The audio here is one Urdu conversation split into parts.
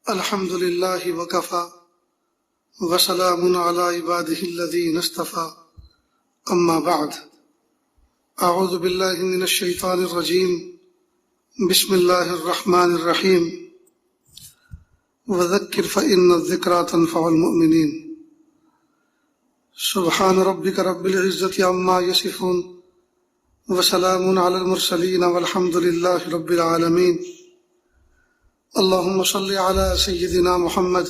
الحمد لله وكفى وسلام على عباده الذين اصطفى أما بعد أعوذ بالله من الشيطان الرجيم بسم الله الرحمن الرحيم وذكر فإن الذكرى تنفع المؤمنين سبحان ربك رب العزة عما يصفون وسلام على المرسلين والحمد لله رب العالمين اللهم صل على سيدنا محمد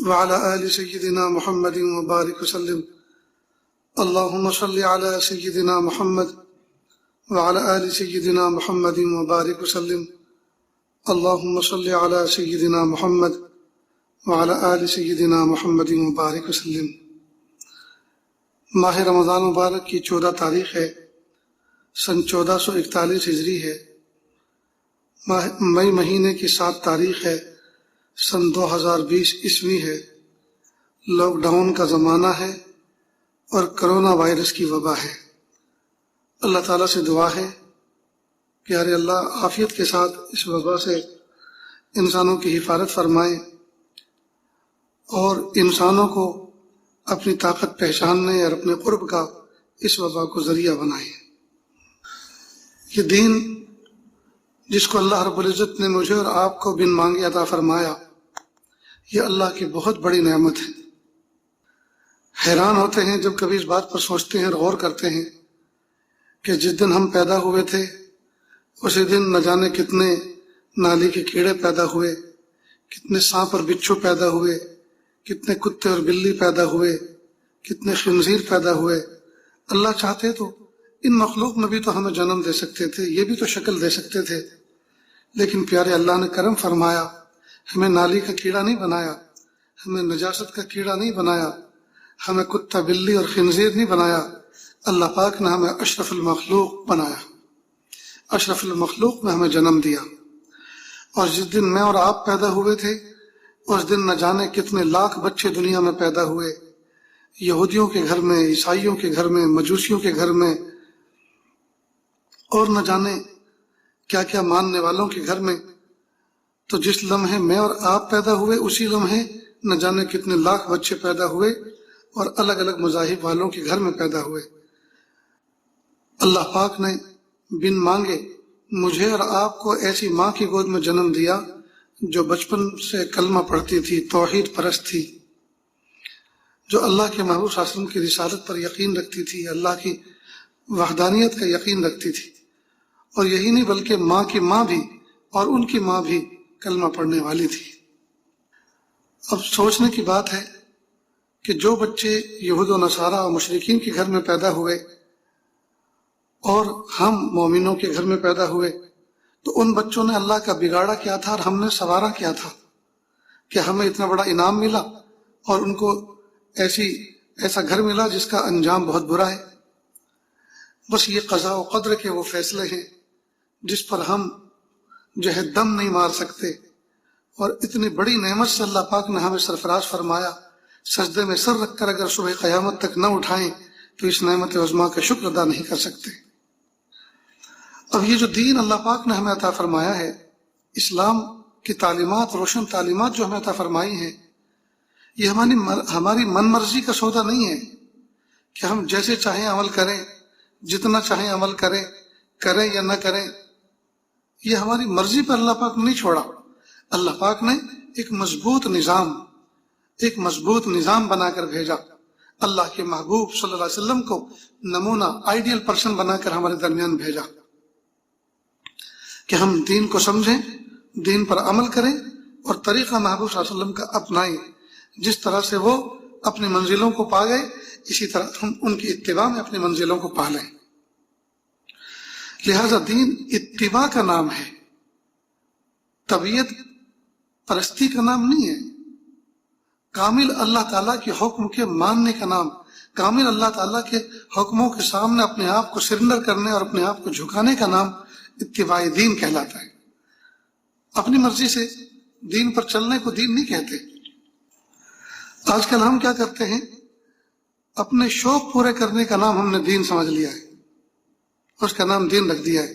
وعلى آل سيدنا محمد وبارك وسلم اللهم صل على سيدنا محمد وعلى آل سيدنا محمد وبارك وسلم اللهم صل على سيدنا محمد وعلى آل سيدنا محمد وبارك وسلم۔ ماہ رمضان مبارک کی 14 تاریخ ہے، سن 1441 ہجری ہے۔ مئی مہینے کی 7 تاریخ ہے، سن 2020 عیسوی ہے۔ لاک ڈاؤن کا زمانہ ہے اور کرونا وائرس کی وبا ہے۔ اللہ تعالیٰ سے دعا ہے کہ یار اللہ عافیت کے ساتھ اس وبا سے انسانوں کی حفاظت فرمائے اور انسانوں کو اپنی طاقت پہچاننے اور اپنے قرب کا اس وبا کو ذریعہ بنائے۔ یہ دین جس کو اللہ رب العزت نے مجھے اور آپ کو بن مانگے عطا فرمایا، یہ اللہ کی بہت بڑی نعمت ہے۔ حیران ہوتے ہیں جب کبھی اس بات پر سوچتے ہیں اور غور کرتے ہیں کہ جس دن ہم پیدا ہوئے تھے اسی دن نہ جانے کتنے نالی کے کیڑے پیدا ہوئے، کتنے سانپ اور بچھو پیدا ہوئے، کتنے کتے اور بلی پیدا ہوئے، کتنے خنزیر پیدا ہوئے۔ اللہ چاہتے تو ان مخلوق میں بھی تو ہمیں جنم دے سکتے تھے، یہ بھی تو شکل دے سکتے تھے، لیکن پیارے اللہ نے کرم فرمایا، ہمیں نالی کا کیڑا نہیں بنایا، ہمیں نجاست کا کیڑا نہیں بنایا، ہمیں کتا بلی اور خنزیر نہیں بنایا۔ اللہ پاک نے ہمیں اشرف المخلوق بنایا، اشرف المخلوق میں ہمیں جنم دیا۔ اور جس دن میں اور آپ پیدا ہوئے تھے اس دن نہ جانے کتنے لاکھ بچے دنیا میں پیدا ہوئے، یہودیوں کے گھر میں، عیسائیوں کے گھر میں، مجوسیوں کے گھر میں، اور نہ جانے کیا کیا ماننے والوں کے گھر میں۔ تو جس لمحے میں اور آپ پیدا ہوئے اسی لمحے نہ جانے کتنے لاکھ بچے پیدا ہوئے اور الگ الگ مذاہب والوں کے گھر میں پیدا ہوئے۔ اللہ پاک نے بن مانگے مجھے اور آپ کو ایسی ماں کی گود میں جنم دیا جو بچپن سے کلمہ پڑھتی تھی، توحید پرست تھی، جو اللہ کے محبوب صلی اللہ علیہ وسلم کی رسالت پر یقین رکھتی تھی، اللہ کی وحدانیت کا یقین رکھتی تھی۔ اور یہی نہیں بلکہ ماں کی ماں بھی اور ان کی ماں بھی کلمہ پڑھنے والی تھی۔ اب سوچنے کی بات ہے کہ جو بچے یہود و نصارہ اور مشرکین کے گھر میں پیدا ہوئے اور ہم مومنوں کے گھر میں پیدا ہوئے، تو ان بچوں نے اللہ کا بگاڑا کیا تھا اور ہم نے سنوارا کیا تھا کہ ہمیں اتنا بڑا انعام ملا اور ان کو ایسا گھر ملا جس کا انجام بہت برا ہے۔ بس یہ قضاء و قدر کے وہ فیصلے ہیں جس پر ہم جو ہے دم نہیں مار سکتے، اور اتنی بڑی نعمت سے اللہ پاک نے ہمیں سرفراز فرمایا، سجدے میں سر رکھ کر اگر صبح قیامت تک نہ اٹھائیں تو اس نعمت عظمیٰ کا شکر ادا نہیں کر سکتے۔ اب یہ جو دین اللہ پاک نے ہمیں عطا فرمایا ہے، اسلام کی تعلیمات، روشن تعلیمات جو ہمیں عطا فرمائی ہیں، یہ ہماری من مرضی کا سودا نہیں ہے کہ ہم جیسے چاہیں عمل کریں، جتنا چاہیں عمل کریں یا نہ کریں۔ یہ ہماری مرضی پر اللہ پاک نے نہیں چھوڑا۔ اللہ پاک نے ایک مضبوط نظام بنا کر بھیجا، اللہ کے محبوب صلی اللہ علیہ وسلم کو نمونہ، آئیڈیل پرسن بنا کر ہمارے درمیان بھیجا کہ ہم دین کو سمجھیں، دین پر عمل کریں اور طریقہ محبوب صلی اللہ علیہ وسلم کا اپنائیں۔ جس طرح سے وہ اپنی منزلوں کو پا گئے اسی طرح ہم ان کی اتباع میں اپنی منزلوں کو پا لیں۔ لہذا دین اتباع کا نام ہے، طبیعت پرستی کا نام نہیں ہے۔ کامل اللہ تعالیٰ کے حکم کے ماننے کا نام، کامل اللہ تعالیٰ کے حکموں کے سامنے اپنے آپ کو سرنڈر کرنے اور اپنے آپ کو جھکانے کا نام اتباع دین کہلاتا ہے۔ اپنی مرضی سے دین پر چلنے کو دین نہیں کہتے۔ آج کل ہم کیا کرتے ہیں، اپنے شوق پورے کرنے کا نام ہم نے دین سمجھ لیا ہے، اس کا نام دین رکھ دیا ہے۔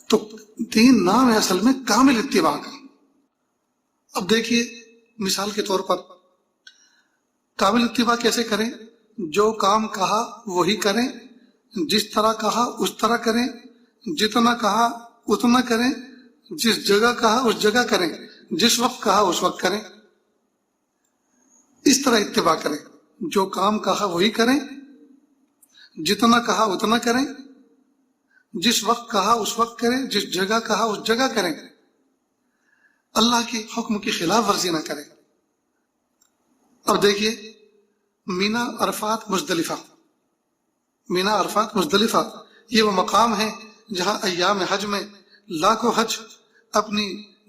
تو دین نام ہے اصل میں کامل اتباع کا، اب دیکھیے مثال کے طور پر کامل اتباع کیسے کریں؟ جو کام کہا وہی کریں، جس طرح کہا اس طرح کریں، جتنا کہا اتنا کریں، جس جگہ کہا اس جگہ کریں، جس وقت کہا اس وقت کریں۔ اس طرح اتباع کریں، جو کام کہا وہی کریں، جتنا کہا اتنا کریں، جس وقت کہا اس وقت کریں، جس جگہ کہا اس جگہ کریں، اللہ کے حکم کی خلاف ورزی نہ کریں۔ اب دیکھیے مینا، عرفات، مزدلفہ، مینا، عرفات، مزدلفہ، یہ وہ مقام ہے جہاں ایام حج میں لاکھوں حج اپنی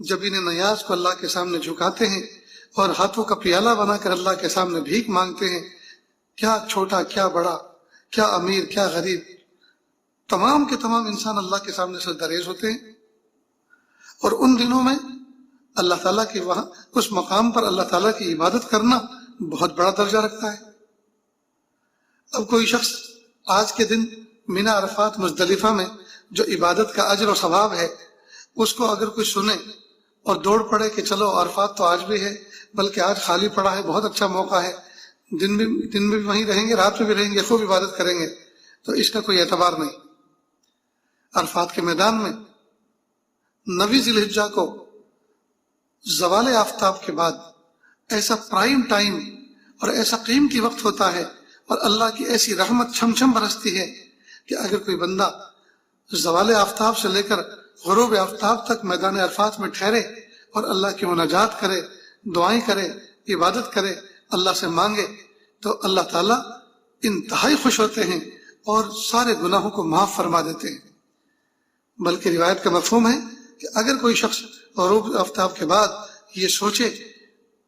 جبین نیاز کو اللہ کے سامنے جھکاتے ہیں اور ہاتھوں کا پیالہ بنا کر اللہ کے سامنے بھیک مانگتے ہیں۔ کیا چھوٹا، کیا بڑا، کیا امیر، کیا غریب، تمام کے تمام انسان اللہ کے سامنے سجدہ ہوتے ہیں۔ اور ان دنوں میں اللہ تعالیٰ کے وہاں اس مقام پر اللہ تعالیٰ کی عبادت کرنا بہت بڑا درجہ رکھتا ہے۔ اب کوئی شخص آج کے دن مینا، عرفات، مزدلفہ میں جو عبادت کا اجر و ثواب ہے اس کو اگر کوئی سنے اور دوڑ پڑے کہ چلو عرفات تو آج بھی ہے، بلکہ آج خالی پڑا ہے، بہت اچھا موقع ہے، دن میں بھی وہیں رہیں گے، رات میں بھی رہیں گے، خوب عبادت کریں گے، تو اس کا کوئی اعتبار نہیں۔ عرفات کے میدان میں 9 ذی الحجہ کو زوال آفتاب کے بعد ایسا پرائم ٹائم اور ایسا قیمتی وقت ہوتا ہے اور اللہ کی ایسی رحمت چھم چھم برستی ہے کہ اگر کوئی بندہ زوال آفتاب سے لے کر غروب آفتاب تک میدان عرفات میں ٹھہرے اور اللہ کی مناجات کرے، دعائیں کرے، عبادت کرے، اللہ سے مانگے، تو اللہ تعالیٰ انتہائی خوش ہوتے ہیں اور سارے گناہوں کو معاف فرما دیتے ہیں۔ بلکہ روایت کا مفہوم ہے کہ اگر کوئی شخص غروب آفتاب کے بعد یہ سوچے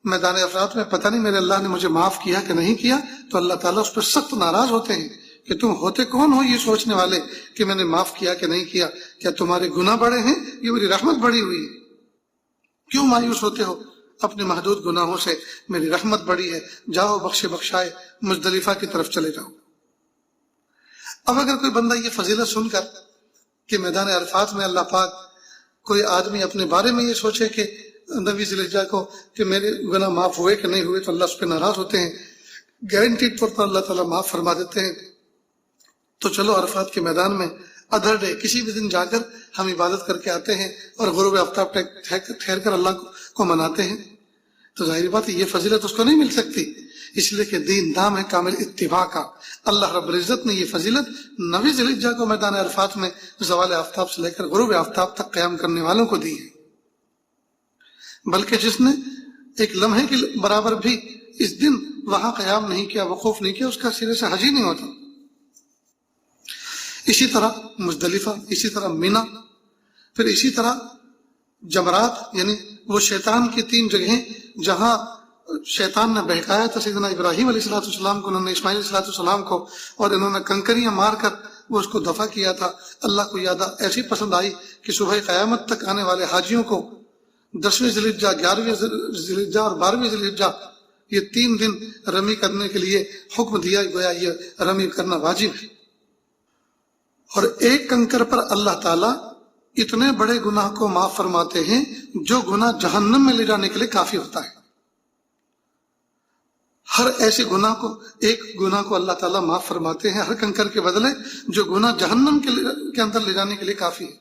میدان عرفات میں پتہ نہیں میرے اللہ نے مجھے معاف کیا کہ نہیں کیا، تو اللہ تعالیٰ اس پر سخت ناراض ہوتے ہیں کہ تم ہوتے کون ہو یہ سوچنے والے کہ میں نے معاف کیا کہ نہیں کیا؟ کیا تمہارے گناہ بڑے ہیں؟ یہ میری رحمت بڑی ہوئی ہے۔ کیوں مایوس ہوتے ہو اپنے محدود گناہوں سے؟ میری رحمت بڑی ہے، جاؤ بخشے بخشائے مزدلفہ کی طرف چلے جاؤ۔ اب اگر کوئی بندہ یہ فضیلت سن کر کہ میدان عرفات میں اللہ پاک، کوئی آدمی اپنے بارے میں یہ سوچے کہ 9 ذی الحجہ کو کہ میرے گناہ معاف ہوئے کہ نہیں ہوئے، تو اللہ اس پہ ناراض ہوتے ہیں، گارنٹیڈ طور پر اللہ تعالیٰ معاف فرما دیتے ہیں۔ تو چلو عرفات کے میدان میں ادر ڈے کسی بھی دن جا کر ہم عبادت کر کے آتے ہیں اور غروب آفتاب ٹھہر کر اللہ کو مناتے ہیں۔ تو ظاہر بات ہے یہ فضیلت اس کو نہیں مل سکتی، اس لیے کہ دین نام ہے کامل اتباع کا۔ اللہ رب العزت نے یہ فضیلت 9 ذی الحجہ کو میدان عرفات میں زوال آفتاب سے لے کر غروب آفتاب تک قیام کرنے والوں کو دی ہے، بلکہ جس نے ایک لمحے کے برابر بھی اس دن وہاں قیام نہیں کیا، وقوف نہیں کیا، اس کا سرے سے حج ہی نہیں ہوتا۔ اسی طرح مزدلفہ، اسی طرح مینا، پھر اسی طرح جمرات، یعنی وہ شیطان کی 3 جگہیں جہاں شیطان نے بہکایا تھا سیدنا ابراہیم علیہ السلام کو، انہوں نے اسماعیل علیہ السلام کو، اور انہوں نے کنکریاں مار کر وہ اس کو دفع کیا تھا۔ اللہ کو یاد ایسی پسند آئی کہ صبح قیامت تک آنے والے حاجیوں کو 10ویں ذی الحجہ، 11ویں ذی الحجہ اور 12ویں ذی الحجہ، یہ 3 دن رمی کرنے کے لیے حکم دیا گیا، یہ رمی کرنا واجب ہے۔ اور ایک کنکر پر اللہ تعالیٰ اتنے بڑے گناہ کو معاف فرماتے ہیں جو گناہ جہنم میں لے جانے کے لیے کافی ہوتا ہے۔ ہر ایسے گناہ کو، ایک گناہ کو اللہ تعالیٰ معاف فرماتے ہیں ہر کنکر کے بدلے جو گناہ جہنم کے اندر لے جانے کے لیے کافی ہے۔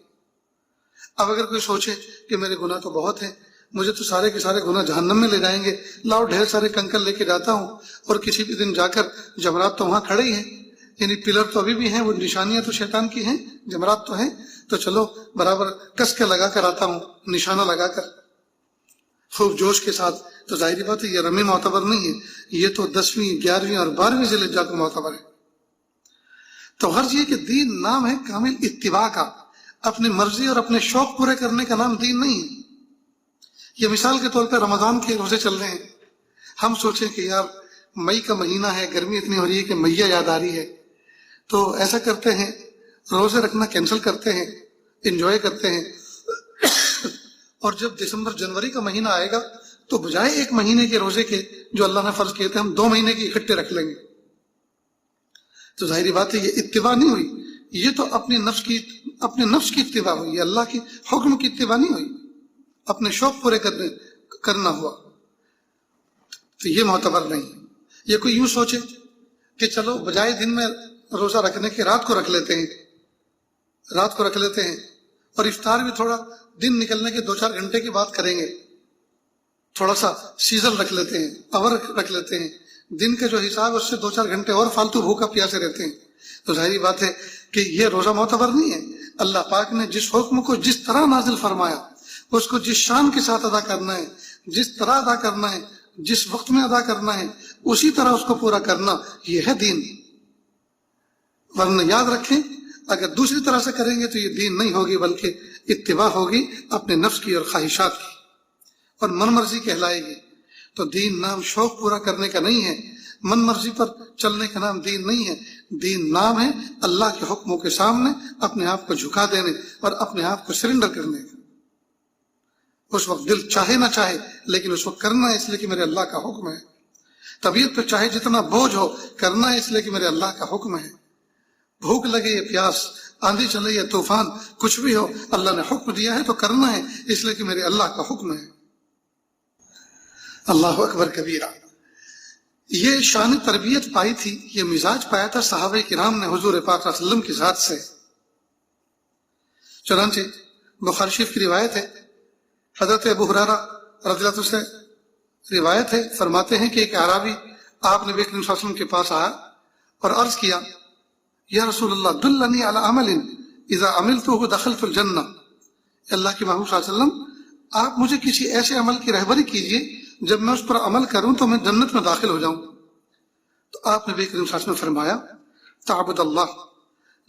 اب اگر کوئی سوچے کہ میرے گناہ تو بہت ہیں، مجھے تو سارے کے سارے گناہ جہنم میں لے جائیں گے، لاؤ ڈھیر سارے کنکر لے کے جاتا ہوں، اور کسی بھی دن جا کر جمرات تو وہاں کھڑے ہی ہیں، یعنی پلر تو ابھی بھی ہیں، وہ نشانیاں تو شیطان کی ہیں، جمرات تو ہیں، تو چلو برابر کس کے لگا کر آتا ہوں، نشانہ لگا کر خوب جوش کے ساتھ، تو ظاہری بات ہے یہ رمی معتبر نہیں ہے، یہ تو 10ویں، 11ویں اور 12ویں ذی الحجہ کو معتبر ہے۔ تو غرض یہ کہ دین نام ہے کامل اتباع کا، اپنی مرضی اور اپنے شوق پورے کرنے کا نام دین نہیں ہے۔ یہ مثال کے طور پر رمضان کے روزے چل رہے ہیں، ہم سوچیں کہ یار مئی کا مہینہ ہے، گرمی اتنی ہو رہی ہے کہ میہ یاد آ رہی ہے، تو ایسا کرتے ہیں روزے رکھنا کینسل کرتے ہیں، انجوائے کرتے ہیں، اور جب دسمبر جنوری کا مہینہ آئے گا تو بجائے 1 مہینے کے روزے کے جو اللہ نے فرض کیے تھے، ہم 2 مہینے کے اکٹھے رکھ لیں گے۔ تو ظاہری بات ہے یہ اتباع نہیں ہوئی، یہ تو اپنے نفس کی اتباع ہوئی، اللہ کے حکم کی اتباع نہیں ہوئی، اپنے شوق پورے کرنا ہوا تو یہ معتبر نہیں. یہ کوئی یوں سوچے کہ چلو بجائے دن میں روزہ رکھنے کے رات کو رکھ لیتے ہیں اور افطار بھی تھوڑا دن نکلنے کے 2-4 گھنٹے کی بات کریں گے, تھوڑا سا سیزن رکھ لیتے ہیں, اور رکھ لیتے ہیں, دن کا جو حساب اس سے 2-4 گھنٹے اور فالتو بھوکا پیاسے رہتے ہیں, تو ظاہری بات ہے کہ یہ روزہ معتبر نہیں ہے. اللہ پاک نے جس حکم کو جس طرح نازل فرمایا اس کو جس شان کے ساتھ ادا کرنا ہے, جس طرح ادا کرنا ہے, جس وقت میں ادا کرنا ہے, اسی طرح اس کو پورا کرنا, یہ ہے دین. ورنہ یاد رکھیں اگر دوسری طرح سے کریں گے تو یہ دین نہیں ہوگی بلکہ اتباع ہوگی اپنے نفس کی اور خواہشات کی, اور من مرضی کہلائے گی. تو دین نام شوق پورا کرنے کا نہیں ہے, من مرضی پر چلنے کا نام دین نہیں ہے. دین نام ہے اللہ کے حکموں کے سامنے اپنے آپ کو جھکا دینے اور اپنے آپ کو سرنڈر کرنے کا. اس وقت دل چاہے نہ چاہے لیکن اس وقت کرنا ہے اس لیے کہ میرے اللہ کا حکم ہے. طبیعت پہ چاہے جتنا بوجھ ہو کرنا ہے اس لیے کہ میرے اللہ کا حکم ہے. بھوک لگے یا پیاس, آندھی چلے یا طوفان, کچھ بھی ہو اللہ نے حکم دیا ہے تو کرنا ہے اس لیے کہ میرے اللہ کا حکم ہے. اللہ اکبر کبیرہ. یہ شان تربیت پائی تھی, یہ مزاج پایا تھا صحابہ کرام نے حضور پاک صلی اللہ علیہ وسلم کی ذات سے. چنانچہ بخاری شریف کی روایت ہے, حضرت ابو ہریرہ رضی اللہ عنہ سے روایت ہے, فرماتے ہیں کہ ایک اعرابی آپ نبی کریم صلی اللہ علیہ وسلم کے پاس آیا اور عرض کیا, یا رسول اللہ دلنی علی عمل اذا عملته دخلت الجنہ. اللہ کے محبوب صلی اللہ علیہ وسلم آپ مجھے کسی ایسے عمل کی رہبری کیجیے جب میں اس پر عمل کروں تو میں جنت میں داخل ہو جاؤں. تو آپ نبی کریم صلی اللہ علیہ وسلم نے فرمایا, تعبد اللہ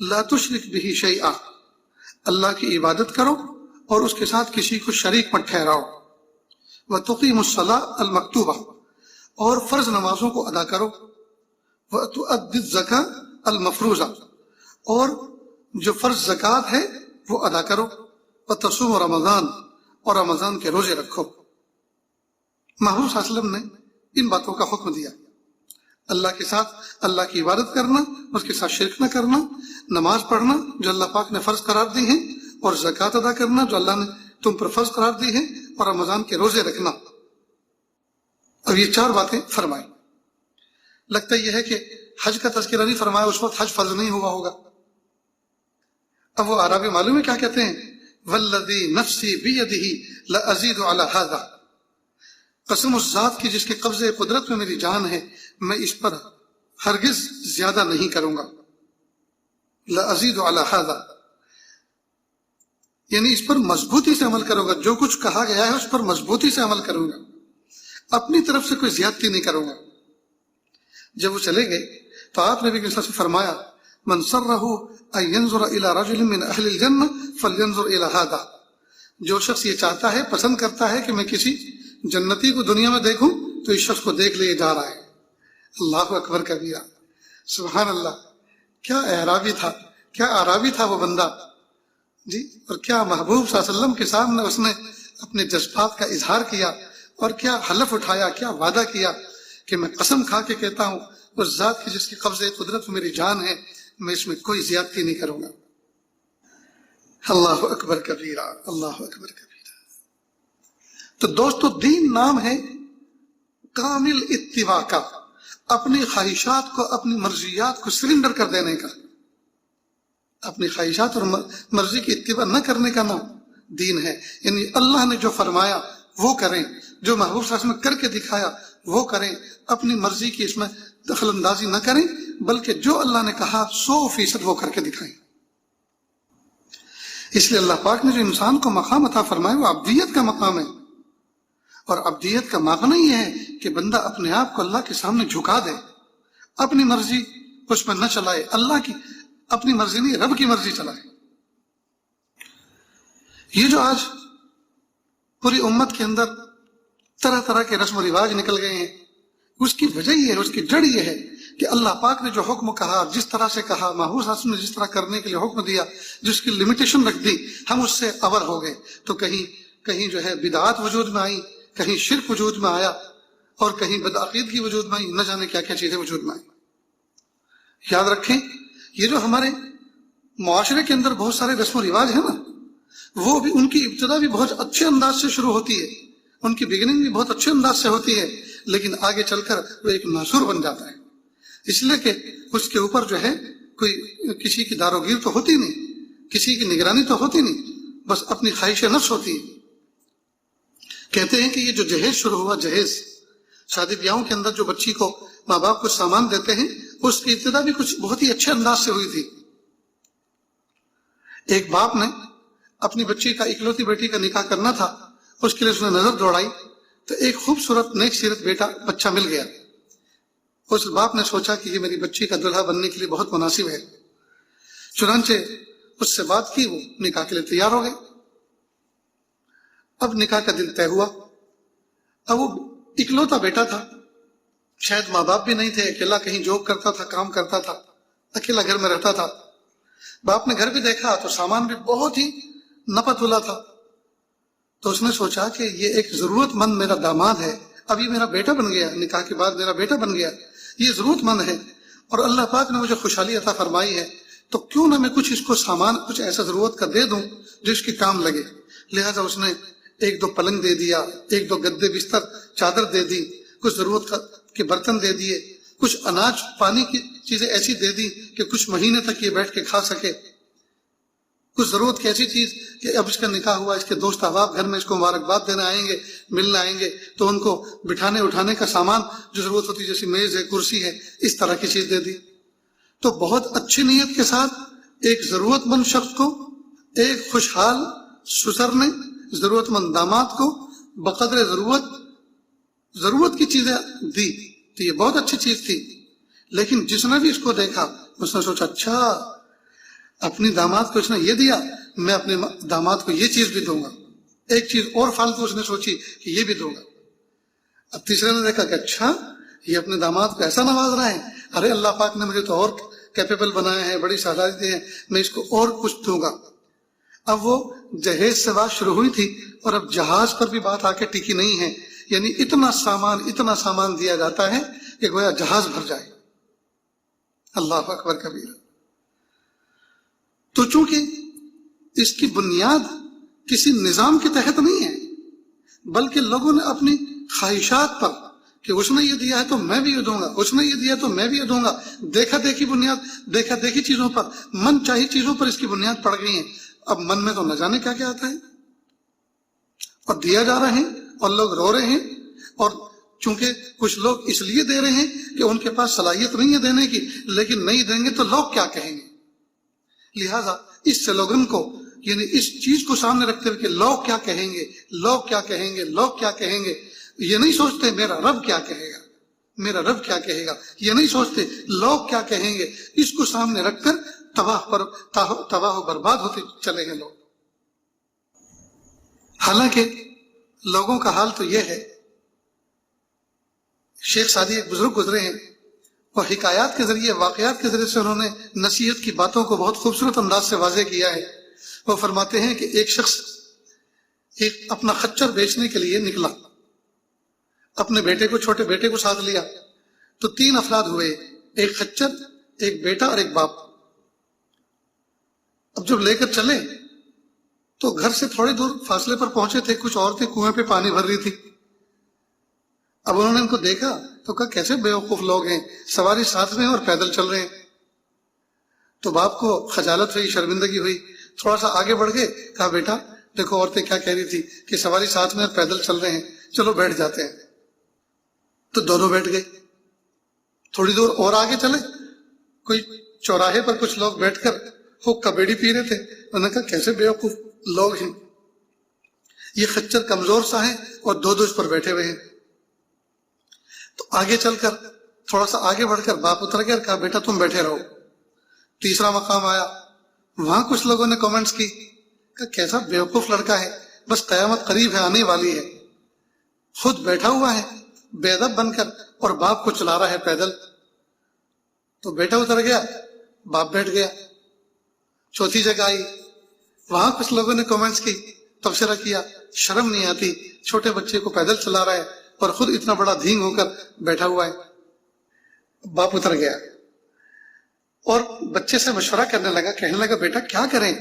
لا تشرک به شیئا, اللہ کی عبادت کرو اور اس کے ساتھ کسی کو شریک مت ٹھہراؤ. وتقیم الصلاۃ المکتوبہ, اور فرض نمازوں کو ادا کرو. وتؤدی الزکاۃ المفروضہ, اور جو فرض زکوٰۃ ہے وہ ادا کرو. وتصوم رمضان, اور رمضان کے روزے رکھو. محبوب صلی اللہ علیہ وسلم نے ان باتوں کا حکم دیا, اللہ کے ساتھ اللہ کی عبادت کرنا, اس کے ساتھ شرک نہ کرنا, نماز پڑھنا جو اللہ پاک نے فرض قرار دی ہیں, اور زکوٰۃ ادا کرنا جو اللہ نے تم پر فرض قرار دی ہیں, اور رمضان کے روزے رکھنا. اب یہ 4 باتیں فرمائی. لگتا یہ ہے کہ حج کا تذکرہ نہیں فرمایا, اس وقت حج فرض نہیں ہوا ہوگا. اب وہ عربی معلوم ہے کیا کہتے ہیں, والذی نفسی بیدہ لازید علی ھذا, قسم اس ذات کی جس کے قبضے قدرت میں میری جان ہے, میں اس پر ہرگز زیادہ نہیں کروں گا. لازید علی ھذا یعنی اس پر مضبوطی سے عمل کروں گا, جو کچھ کہا گیا ہے اس پر مضبوطی سے عمل کروں گا, اپنی طرف سے کوئی زیادتی نہیں کروں گا. جب وہ چلے گئے تو آپ نے بھی فرمایا, من سرہ ان ینظر الی رجل من اہل الجنہ فلینظر الی ھذا, جو شخص یہ چاہتا ہے, پسند کرتا ہے کہ میں کسی جنتی کو دنیا میں دیکھوں تو اس شخص کو دیکھ لے جا رہا ہے. اللہ اکبر کبیرہ. سبحان اللہ, کیا اعرابی تھا, کیا عربی تھا وہ بندہ جی, اور کیا محبوب صلی اللہ علیہ وسلم کے سامنے اس نے اپنے جذبات کا اظہار کیا, اور کیا حلف اٹھایا, کیا وعدہ کیا کہ میں قسم کھا کے کہتا ہوں اس ذات کی جس کی قبضے قدرت میری جان ہے, میں اس میں کوئی زیادتی نہیں کروں گا. اللہ اکبر کبیرہ, اللہ اکبر کبیرہ. تو دوستو دین نام ہے کامل اتباع کا, اپنی خواہشات کو, اپنی مرضیات کو سرنڈر کر دینے کا. اپنی خواہشات اور مرضی کی اتباع نہ کرنے کا نام دین ہے. یعنی اللہ نے جو فرمایا وہ کریں, جو محبوب صلی اللہ علیہ وسلم کر کے دکھایا وہ کریں, اپنی مرضی کی اس میں دخل اندازی نہ کریں, بلکہ جو اللہ نے کہا 100% وہ کر کے دکھائیں. اس لیے اللہ پاک نے جو انسان کو مقام عطا فرمایا وہ عبدیت کا مقام ہے, اور عبدیت کا معنی یہ ہے کہ بندہ اپنے آپ کو اللہ کے سامنے جھکا دے, اپنی مرضی اس میں نہ چلائے, اللہ کی اپنی مرضی نہیں رب کی مرضی چلائے. یہ جو آج پوری امت کے اندر طرح طرح کے رسم و رواج نکل گئے ہیں, اس کی وجہ یہ ہے, اس کی جڑ یہ ہے کہ اللہ پاک نے جو حکم کہا, جس طرح سے کہا, محبوب صلی اللہ علیہ وسلم نے جس طرح کرنے کے لیے حکم دیا, جس کی لمیٹیشن رکھ دی, ہم اس سے عبر ہو گئے. تو کہیں جو ہے بدعات وجود میں آئی, کہیں شرک وجود میں آیا, اور کہیں بدعقیدگی وجود میں آئی, نہ جانے کیا کیا چیزیں وجود میں آئی. یاد رکھیں یہ جو ہمارے معاشرے کے اندر بہت سارے رسم و رواج ہیں نا, وہ بھی ان کی ابتدا بھی بہت اچھے انداز سے شروع ہوتی ہے, ان کی بگننگ بھی بہت اچھے انداز سے ہوتی ہے، لیکن آگے چل کر وہ ایک ناسور بن جاتا ہے، اس لیے کہ اس کے اوپر جو ہے کوئی کسی کی داروگیر تو ہوتی نہیں، کسی کی نگرانی تو ہوتی نہیں، بس اپنی خواہش نفس ہوتی ہے۔ کہتے ہیں کہ یہ جو جہیز شروع ہوا، جہیز شادی بیاہوں کے اندر جو بچی کو ماں باپ کچھ سامان دیتے ہیں، اس کی ابتدا بھی کچھ بہت ہی اچھے انداز سے ہوئی تھی۔ ایک باپ نے اپنی بچی کا اکلوتی بیٹی کا نکاح کرنا تھا، اس کے لیے اس نے نظر دوڑائی تو ایک خوبصورت نیک سیرت بچہ مل گیا۔ اس باپ نے سوچا کہ یہ میری بچی کا دلہا بننے کے لیے بہت مناسب ہے، چنانچہ اس سے بات کی، وہ نکاح کے لیے تیار ہو گئے۔ اب نکاح کا دن طے ہوا۔ اب وہ اکلوتا بیٹا تھا، شاید ماں باپ بھی نہیں تھے، اکیلا کہیں جاب کرتا تھا، کام کرتا تھا، اکیلا گھر میں رہتا تھا۔ باپ نے گھر بھی دیکھا تو سامان بھی بہت ہی نپت والا تھا، تو اس نے سوچا کہ یہ ایک ضرورت مند میرا داماد ہے، اب یہ میرا بیٹا بن گیا، نکاح کے بعد میرا بیٹا بن گیا، یہ ضرورت مند ہے اور اللہ پاک نے مجھے خوشحالی عطا فرمائی ہے، تو کیوں نہ میں کچھ اس کو سامان کچھ ایسا ضرورت کا دے دوں جو اس کے کام لگے۔ لہٰذا اس نے ایک دو پلنگ دے دیا، ایک دو گدے بستر چادر دے دی، کچھ ضرورت کے برتن دے دیے، کچھ اناج پانی کی چیزیں ایسی دے دی کہ کچھ مہینے تک یہ بیٹھ کے کھا سکے، کچھ ضرورت کی ایسی چیز کہ اب اس کا نکاح ہوا، اس کے دوست احباب گھر میں اس کو مبارکباد دینے آئیں گے، ملنے آئیں گے، تو ان کو بٹھانے اٹھانے کا سامان جو ضرورت ہوتی ہے، جیسے میز ہے، کرسی ہے، اس طرح کی چیز دے دی۔ تو بہت اچھی نیت کے ساتھ ایک ضرورت مند شخص کو ایک خوشحال سسر نے ضرورت مند داماد کو بقدر ضرورت کی چیزیں دی، تو یہ بہت اچھی چیز تھی۔ لیکن جس نے بھی اس کو دیکھا اس نے سوچا اچھا اپنی داماد کو اس نے یہ دیا، میں اپنے داماد کو یہ چیز بھی دوں گا، ایک چیز اور فالتو اس نے سوچی کہ یہ بھی دوں گا۔ اب تیسرے نے دیکھا کہ اچھا یہ اپنے داماد کو ایسا نواز رہا ہے، ارے اللہ پاک نے مجھے تو اور کیپیبل بنایا ہے، بڑی صلاحیت ہے، میں اس کو اور کچھ دوں گا۔ اب وہ جہیز سے بات شروع ہوئی تھی اور اب جہاز پر بھی بات آ کے ٹکی نہیں ہے، یعنی اتنا سامان دیا جاتا ہے کہ گویا جہاز بھر جائے۔ اللہ اکبر کبیر۔ تو چونکہ اس کی بنیاد کسی نظام کے تحت نہیں ہے، بلکہ لوگوں نے اپنی خواہشات پر کہ اس نے یہ دیا ہے تو میں بھی یہ دوں گا، اس نے یہ دیا تو میں بھی یہ دوں گا، دیکھا دیکھی چیزوں پر، من چاہی چیزوں پر اس کی بنیاد پڑ گئی ہے۔ اب من میں تو نہ جانے کیا کیا آتا ہے اور دیا جا رہے ہیں اور لوگ رو رہے ہیں، اور چونکہ کچھ لوگ اس لیے دے رہے ہیں کہ ان کے پاس صلاحیت نہیں ہے دینے کی، لیکن نہیں دیں گے تو لوگ کیا کہیں گے، لہٰذا اس سلوگن کو یعنی اس چیز کو سامنے رکھتے ہوئے کہ لوگ کیا کہیں گے، لوگ کیا کہیں گے، لوگ کیا کہیں گے، یہ نہیں سوچتے میرا رب کیا کہے گا، میرا رب کیا کہے گا، یہ نہیں سوچتے لوگ کیا کہیں گے، اس کو سامنے رکھ کر تباہ و برباد ہوتے چلے ہیں لوگ۔ حالانکہ لوگوں کا حال تو یہ ہے، شیخ سعدی ایک بزرگ گزرے ہیں، وہ حکایات کے ذریعے، واقعات کے ذریعے سے انہوں نے نصیحت کی باتوں کو بہت خوبصورت انداز سے واضح کیا ہے۔ وہ فرماتے ہیں کہ ایک شخص اپنا خچر بیچنے کے لیے نکلا، اپنے چھوٹے بیٹے کو ساتھ لیا، تو 3 افراد ہوئے، ایک خچر، ایک بیٹا اور ایک باپ۔ اب جب لے کر چلے تو گھر سے تھوڑی دور فاصلے پر پہنچے تھے، کچھ عورتیں کنویں پہ پانی بھر رہی تھی۔ اب انہوں نے ان کو دیکھا تو کہا کیسے بیوقوف لوگ ہیں، سواری ساتھ میں اور پیدل چل رہے ہیں۔ تو باپ کو خجالت ہوئی، شرمندگی ہوئی، تھوڑا سا آگے بڑھ گئے، کہا بیٹا دیکھو عورتیں کیا کہہ رہی تھی کہ سواری ساتھ میں اور پیدل چل رہے ہیں، چلو بیٹھ جاتے ہیں۔ تو دونوں بیٹھ گئے۔ تھوڑی دور اور آگے چلے، کوئی چوراہے پر کچھ لوگ بیٹھ کر حق بیڑی پی رہے تھے۔ انہوں نے کہا کیسے بیوقوف لوگ ہیں، یہ خچر کمزور سا ہے اور دو اس پر بیٹھے ہوئے ہیں۔ تو آگے چل کر تھوڑا سا آگے بڑھ کر باپ اتر گیا اور کہا بیٹا تم بیٹھے رہو۔ تیسرا مقام آیا، وہاں کچھ لوگوں نے کامنٹس کی کہ کیسا بیوقوف لڑکا ہے، بس قیامت قریب ہے، آنے والی ہے، خود بیٹھا ہوا ہے بے ادب بن کر اور باپ کو چلا رہا ہے پیدل۔ تو بیٹا اتر گیا، باپ بیٹھ گیا۔ چوتھی جگہ آئی، وہاں کچھ لوگوں نے کامنٹس کی، تبصرہ کیا، شرم نہیں آتی، چھوٹے بچے کو پیدل چلا رہا ہے اور خود اتنا بڑا دھینگ ہو کر بیٹھا ہوا ہے۔ باپ اتر گیا اور بچے سے مشورہ کرنے لگا، کہنے لگا بیٹا کیا کریں،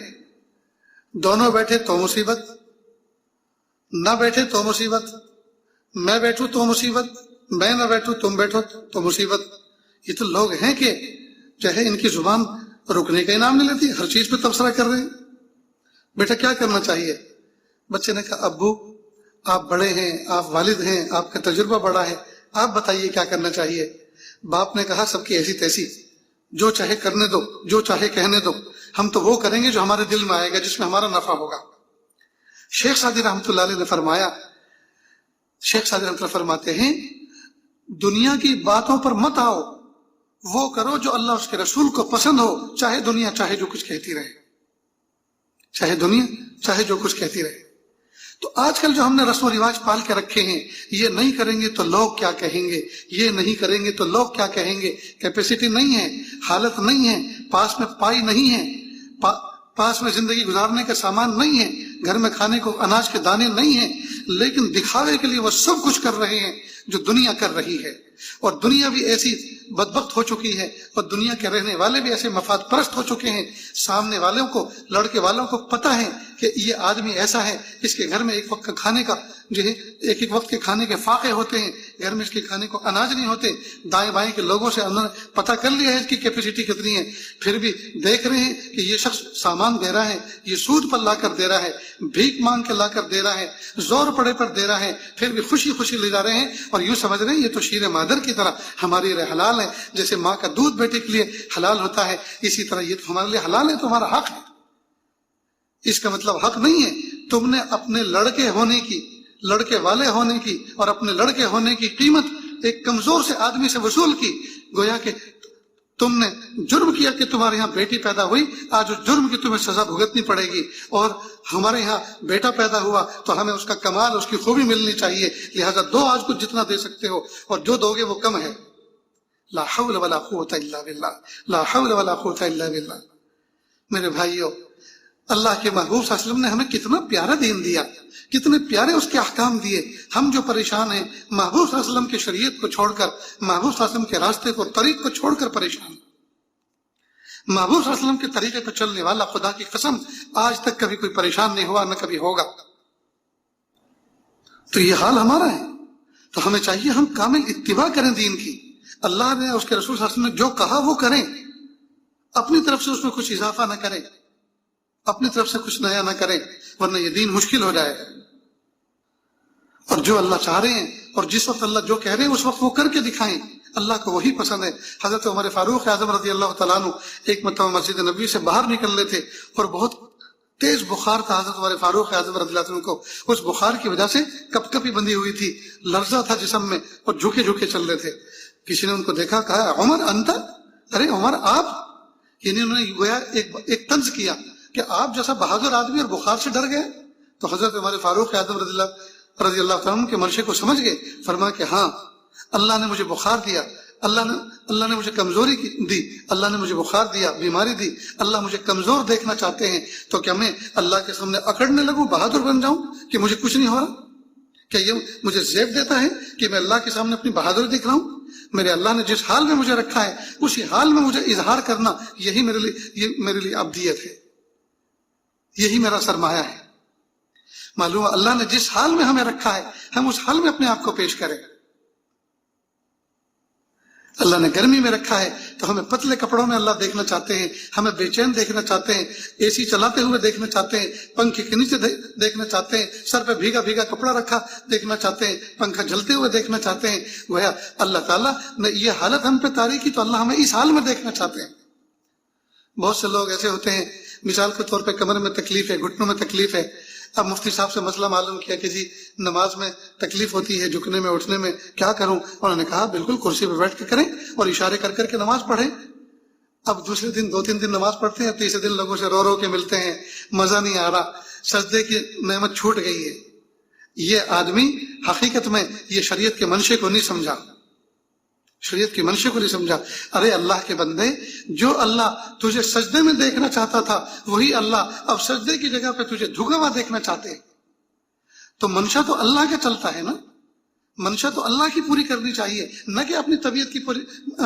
دونوں بیٹھے تو مصیبت، نہ بیٹھے تو مصیبت، میں بیٹھوں تو مصیبت، میں نہ بیٹھوں تم بیٹھو تو مصیبت۔ یہ تو لوگ ہیں کہ چاہے ان کی زبان رکنے کا انعام نہیں لیتی، ہر چیز پہ تبصرہ کر رہے ہیں۔ بیٹا کیا کرنا چاہیے؟ بچے نے کہا ابو آپ بڑے ہیں، آپ والد ہیں، آپ کا تجربہ بڑا ہے، آپ بتائیے کیا کرنا چاہیے۔ باپ نے کہا سب کی ایسی تیسی، جو چاہے کرنے دو، جو چاہے کہنے دو، ہم تو وہ کریں گے جو ہمارے دل میں آئے گا، جس میں ہمارا نفع ہوگا۔ شیخ سعدی رحمۃ اللہ علیہ نے فرمایا، شیخ سعدی رحمۃ اللہ فرماتے ہیں دنیا کی باتوں پر مت آؤ، وہ کرو جو اللہ اس کے رسول کو پسند ہو، چاہے دنیا چاہے جو کچھ کہتی رہے، چاہے دنیا چاہے جو کچھ کہتی رہے۔ تو آج کل جو ہم نے رسم و رواج پال کے رکھے ہیں، یہ نہیں کریں گے تو لوگ کیا کہیں گے، یہ نہیں کریں گے تو لوگ کیا کہیں گے، کیپیسٹی نہیں ہے، حالت نہیں ہے، پاس میں پائی نہیں ہے، پاس میں زندگی گزارنے کا سامان نہیں ہے، گھر میں کھانے کو اناج کے دانے نہیں ہیں، لیکن دکھاوے کے لیے وہ سب کچھ کر رہے ہیں جو دنیا کر رہی ہے۔ اور دنیا بھی ایسی بدبخت ہو چکی ہے، اور دنیا کے رہنے والے بھی ایسے مفاد پرست ہو چکے ہیں، سامنے والوں کو، لڑکے والوں کو پتہ ہے کہ یہ آدمی ایسا ہے، اس کے گھر میں ایک وقت کا کھانے کا جو ہے ایک وقت کے کھانے کے فاقے ہوتے ہیں، گھر میں اس کے کھانے کو اناج نہیں ہوتے، دائیں بائیں کے لوگوں سے انہوں نے پتہ کر لیا ہے اس کی کیپیسٹی کتنی ہے، پھر بھی دیکھ رہے ہیں کہ یہ شخص سامان دے رہا ہے، یہ سود پر لا کر دے رہا ہے، بھیک مانگ کے لا کر دے رہا ہے، زور پڑے پر دے رہا ہے، پھر بھی خوشی خوشی لے جا رہے ہیں، اور یوں سمجھ رہے ہیں یہ تو شیر مادر کی طرح ہمارے لیے حلال ہے، جیسے ماں کا دودھ بیٹے کے لیے حلال ہوتا ہے، اسی طرح یہ تو ہمارے لیے حلال ہے، تو ہمارا حق ہے۔ اس کا مطلب حق نہیں ہے تم نے اپنے لڑکے ہونے کی، لڑکے والے ہونے کی، اور اپنے لڑکے ہونے کی قیمت ایک کمزور سے آدمی سے وصول کی، گویا کہ تم نے جرم کیا کہ تمہارے یہاں بیٹی پیدا ہوئی، آج اس جرم کی تمہیں سزا بھگتنی پڑے گی، اور ہمارے یہاں بیٹا پیدا ہوا تو ہمیں اس کا کمال، اس کی خوبی ملنی چاہیے، لہذا دو آج کچھ جتنا دے سکتے ہو، اور جو دو گے وہ کم ہے۔ لا حول ولا قوت الا باللہ، لا حول ولا قوت الا باللہ۔ میرے بھائیو، اللہ کے محبوب صلی اللہ علیہ وسلم نے ہمیں کتنا پیارا دین دیا، کتنے پیارے اس کے احکام دیے۔ ہم جو پریشان ہیں محبوب صلی اللہ علیہ وسلم کی شریعت کو چھوڑ کر، محبوب صلی اللہ علیہ وسلم کے راستے کو، طریق کو چھوڑ کر پریشان۔ محبوب صلی اللہ علیہ وسلم کے طریقے پر چلنے والا خدا کی قسم آج تک کبھی کوئی پریشان نہیں ہوا، نہ کبھی ہوگا۔ تو یہ حال ہمارا ہے، تو ہمیں چاہیے ہم کامل اتباع کریں دین کی، اللہ نے اس کے رسول صلی اللہ علیہ وسلم نے جو کہا وہ کریں، اپنی طرف سے اس میں کچھ اضافہ نہ کریں، اپنی طرف سے کچھ نیا نہ کریں، ورنہ یہ دین مشکل ہو جائے گا۔ اور جو اللہ چاہ رہے ہیں اور جس وقت اللہ جو کہہ رہے ہیں اس وقت وہ کر کے دکھائیں، اللہ کو وہی پسند ہے۔ حضرت عمر فاروق اعظم رضی اللہ تعالیٰ عنہ ایک مرتبہ مسجد نبوی سے باہر نکل رہے تھے، اور بہت تیز بخار تھا حضرت عمر فاروق اعظم رضی اللہ عنہ کو، اس بخار کی وجہ سے کپ کپی بندھی ہوئی تھی، لرزہ تھا جسم میں، اور جھکے جھکے چل رہے تھے۔ کسی نے ان کو دیکھا، کہا عمر انت، ارے عمر آپ، یعنی انہوں نے گویا ایک طنز کیا کہ آپ جیسا بہادر آدمی اور بخار سے ڈر گئے۔ تو حضرت عمر فاروق اعظم رضی اللہ عنہ کے منشے کو سمجھ گئے، فرمایا کہ ہاں اللہ نے مجھے بخار دیا، اللہ نے مجھے کمزوری دی، اللہ نے مجھے بخار دیا، بیماری دی، اللہ مجھے کمزور دیکھنا چاہتے ہیں، تو کیا میں اللہ کے سامنے اکڑنے لگوں، بہادر بن جاؤں کہ مجھے کچھ نہیں ہو رہا؟ کیا یہ مجھے زیب دیتا ہے کہ میں اللہ کے سامنے اپنی بہادری دکھ رہا ہوں؟ میرے اللہ نے جس حال میں مجھے رکھا ہے اسی حال میں مجھے اظہار کرنا، یہی میرے لیے ابدیت ہے، یہی میرا سرمایہ ہے۔ معلوم ہے اللہ نے جس حال میں ہمیں رکھا ہے ہم اس حال میں اپنے آپ کو پیش کریں۔ اللہ نے گرمی میں رکھا ہے تو ہمیں پتلے کپڑوں میں اللہ دیکھنا چاہتے ہیں، ہمیں بے چین دیکھنا چاہتے ہیں، اے سی چلاتے ہوئے دیکھنا چاہتے ہیں، پنکھے کے نیچے دیکھنا چاہتے ہیں، سر پہ بھیگا بھیگا کپڑا رکھا دیکھنا چاہتے ہیں، پنکھا جلتے ہوئے دیکھنا چاہتے ہیں۔ گویا اللہ تعالیٰ نے یہ حالت ہم پہ طاری کی تو اللہ ہمیں اس حال میں دیکھنا چاہتے ہیں۔ بہت سے لوگ ایسے ہوتے ہیں، مثال کے طور پہ کمر میں تکلیف ہے، گھٹنوں میں تکلیف ہے، اب مفتی صاحب سے مسئلہ معلوم کیا کہ جی نماز میں تکلیف ہوتی ہے، جھکنے میں اٹھنے میں، کیا کروں؟ انہوں نے کہا بالکل کرسی پہ بیٹھ کے کریں اور اشارے کر کر کے نماز پڑھیں۔ اب دوسرے دن 2-3 دن نماز پڑھتے ہیں، تیسرے دن لوگوں سے رو رو کے ملتے ہیں، مزہ نہیں آ رہا، سجدے کی نعمت چھوٹ گئی ہے۔ یہ آدمی حقیقت میں یہ شریعت کے منشے کو نہیں سمجھا، شریعت کی منشے کو نہیں سمجھا۔ ارے اللہ کے بندے، جو اللہ تجھے سجدے میں دیکھنا چاہتا تھا وہی اللہ اب سجدے کی جگہ پہ تجھے جھکا ہوا دیکھنا چاہتے ہیں۔ تو منشا تو اللہ کا چلتا ہے نا، منشا تو اللہ کی پوری کرنی چاہیے، نہ کہ اپنی طبیعت کی پوری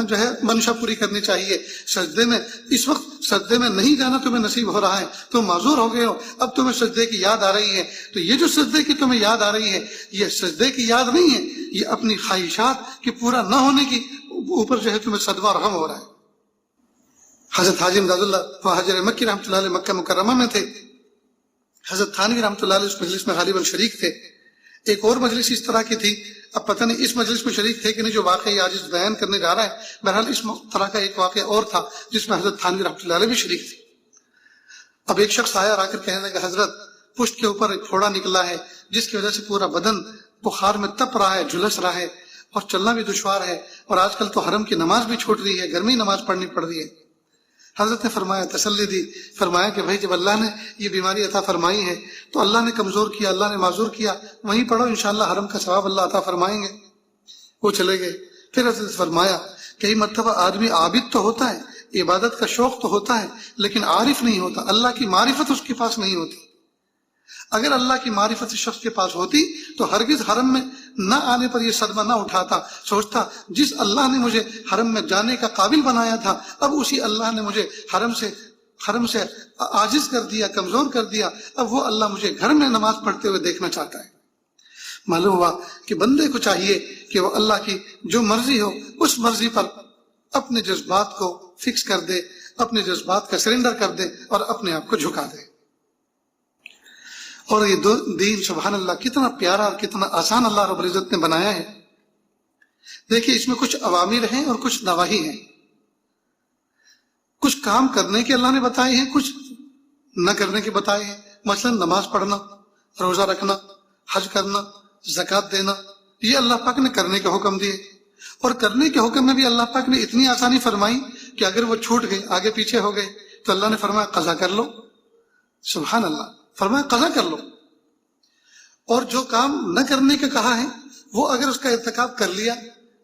جو ہے منشا پوری کرنی چاہیے۔ سجدے میں اس وقت سجدے میں نہیں جانا تمہیں نصیب ہو رہا ہے، تم معذور ہو گئے ہو، اب تمہیں سجدے کی یاد آ رہی ہے، تو یہ جو سجدے کی تمہیں یاد آ رہی ہے یہ سجدے کی یاد نہیں ہے، یہ اپنی خواہشات کے پورا نہ ہونے کی اوپر جو ہے تمہیں صدمہ اور غم ہو رہا ہے۔ حضرت حاجی امداد اللہ حاجر مکی رحمۃ اللہ علیہ مکہ مکرمہ میں تھے، حضرت تھانوی رحمۃ اللہ علیہ اس مجلس میں غالباً شریک تھے۔ ایک اور مجلس اس طرح کی تھی، اب پتہ نہیں اس مجلس میں شریک تھے کہ نہیں جو واقعہ آج اس بیان کرنے جا رہا ہے، بہرحال اس طرح کا ایک واقعہ اور تھا جس میں حضرت تھانوی رحمۃ اللہ علیہ بھی شریک تھی۔ اب ایک شخص آیا اور آ کر کہنے لگا حضرت پشت کے اوپر ایک پھوڑا نکلا ہے جس کی وجہ سے پورا بدن بخار میں تپ رہا ہے، جھلس رہا ہے اور چلنا بھی دشوار ہے، اور آج کل تو حرم کی نماز بھی چھوٹ رہی ہے، گرمی نماز پڑھنی پڑ رہی ہے۔ حضرت نے فرمایا، تسلی دی، فرمایا کہ بھائی جب اللہ نے یہ بیماری عطا فرمائی ہے تو اللہ نے کمزور کیا، اللہ نے معذور کیا، وہیں پڑھو، انشاءاللہ حرم کا ثواب اللہ عطا فرمائیں گے۔ وہ چلے گئے۔ پھر حضرت نے فرمایا کئی مرتبہ آدمی عابد تو ہوتا ہے، عبادت کا شوق تو ہوتا ہے، لیکن عارف نہیں ہوتا، اللہ کی معرفت اس کے پاس نہیں ہوتی۔ اگر اللہ کی معرفت شخص کے پاس ہوتی تو ہرگز حرم میں نہ آنے پر یہ صدمہ نہ اٹھاتا، سوچتا جس اللہ نے مجھے حرم میں جانے کا قابل بنایا تھا اب اسی اللہ نے مجھے حرم سے عاجز کر دیا، کمزور کر دیا، اب وہ اللہ مجھے گھر میں نماز پڑھتے ہوئے دیکھنا چاہتا ہے۔ معلوم ہوا کہ بندے کو چاہیے کہ وہ اللہ کی جو مرضی ہو اس مرضی پر اپنے جذبات کو فکس کر دے، اپنے جذبات کا سرنڈر کر دے اور اپنے آپ کو جھکا دے۔ اور یہ دین سبحان اللہ کتنا پیارا اور کتنا آسان اللہ رب العزت نے بنایا ہے۔ دیکھیے اس میں کچھ اوامر ہیں اور کچھ نواہی ہیں، کچھ کام کرنے کے اللہ نے بتائے ہیں، کچھ نہ کرنے کے بتائے ہیں۔ مثلا نماز پڑھنا، روزہ رکھنا، حج کرنا، زکوٰۃ دینا، یہ اللہ پاک نے کرنے کے حکم دیے، اور کرنے کے حکم میں بھی اللہ پاک نے اتنی آسانی فرمائی کہ اگر وہ چھوٹ گئے، آگے پیچھے ہو گئے تو اللہ نے فرمایا قضا کر لو۔ سبحان اللہ، فرمایا قضا کر لو۔ اور جو کام نہ کرنے کا کہا ہے وہ اگر اس کا ارتکاب کر لیا،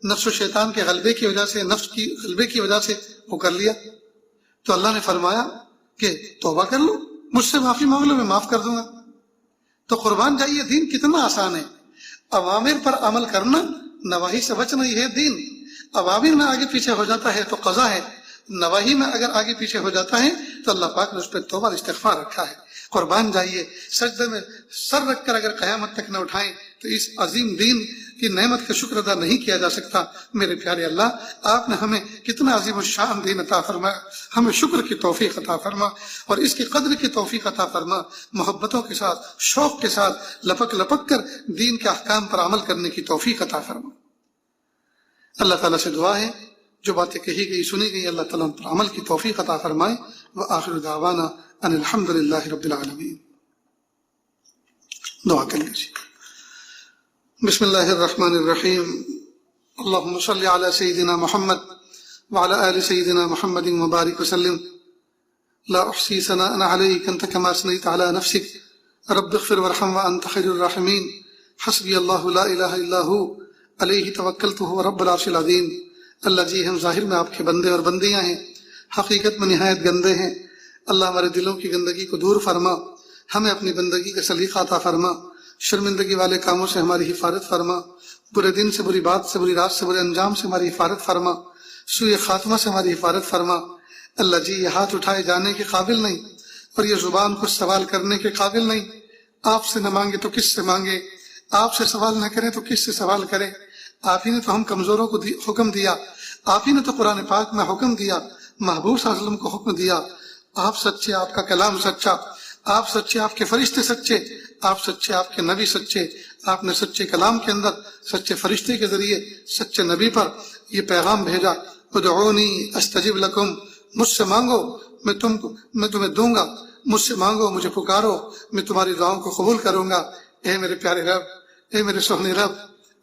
نفس و شیطان کے غلبے کی وجہ سے، نفس کی غلبے کی وجہ سے وہ کر لیا، تو اللہ نے فرمایا کہ توبہ کر لو، مجھ سے معافی مانگ لو، میں معاف کر دوں گا۔ تو قربان جائیے دین کتنا آسان ہے۔ اوامر پر عمل کرنا، نواہی سے بچنا، یہ ہے دین۔ اوامر میں آگے پیچھے ہو جاتا ہے تو قضا ہے، نواہی میں اگر آگے پیچھے ہو جاتا ہے تو اللہ پاک نے اس پہ توبہ استغفار رکھا ہے۔ قربان جائیے سجدے میں سر رکھ کر اگر قیامت تک نہ اٹھائیں تو اس عظیم دین کی نعمت کا شکر ادا نہیں کیا جا سکتا۔ میرے پیارے اللہ، آپ نے ہمیں کتنا عظیم الشان دین عطا فرمایا، ہمیں شکر کی توفیق عطا فرما اور اس کی قدر کی توفیق عطا فرما، محبتوں کے ساتھ، شوق کے ساتھ لپک لپک کر دین کے احکام پر عمل کرنے کی توفیق عطا فرما۔ اللہ تعالیٰ سے دعا ہے جو باتیں کہی گئی سنی گئی اللہ تعالیٰ پر عمل کی توفیق عطا فرمائے۔ وآخر دعوانا ان الحمد للہ رب العالمین۔ دعا کر لیجیے۔ بسم اللہ الرحمن الرحیم۔ اللہم صلی علی سیدنا محمد وعلی آل سیدنا محمد وبارک وسلم۔ لا احصی ثناء علیک انت کما اثنیت علی نفسک رب اغفر وارحم وانت خیر الراحمین۔ حسبی اللہ لا الہ الا ہو علیہ توکلت وهو رب العرش العظیم۔ اللہ جی ہم ظاہر میں آپ کے بندے اور بندیاں ہیں، حقیقت میں نہایت گندے ہیں۔ اللہ ہمارے دلوں کی گندگی کو دور فرما، ہمیں اپنی بندگی کا سلیقہ عطا فرما، شرمندگی والے کاموں سے ہماری حفاظت فرما، برے دن سے، بری بات سے، بری رات سے، برے انجام سے ہماری حفاظت فرما، سوء خاتمہ سے ہماری حفاظت فرما۔ اللہ جی یہ ہاتھ اٹھائے جانے کے قابل نہیں اور یہ زبان کو سوال کرنے کے قابل نہیں، آپ سے نہ مانگے تو کس سے مانگے، آپ سے سوال نہ کریں تو کس سے سوال کرے۔ آپ ہی نے تو ہم کمزوروں کو حکم دیا، آپ ہی نے تو قرآن پاک میں حکم دیا، محبوب صلی اللہ علیہ وسلم کو حکم دیا۔ آپ سچے، آپ کا کلام سچا، آپ سچے، آپ کے فرشتے سچے، آپ سچے، آپ کے نبی سچے۔ آپ نے سچے کلام کے اندر سچے فرشتے کے ذریعے سچے نبی پر یہ پیغام بھیجا، ادعونی استجب لکم، مجھ سے مانگو میں تمہیں دوں گا، مجھ سے مانگو، مجھے پکارو، میں تمہاری دعاؤں کو قبول کروں گا۔ اے میرے پیارے رب، اے میرے سہنے رب،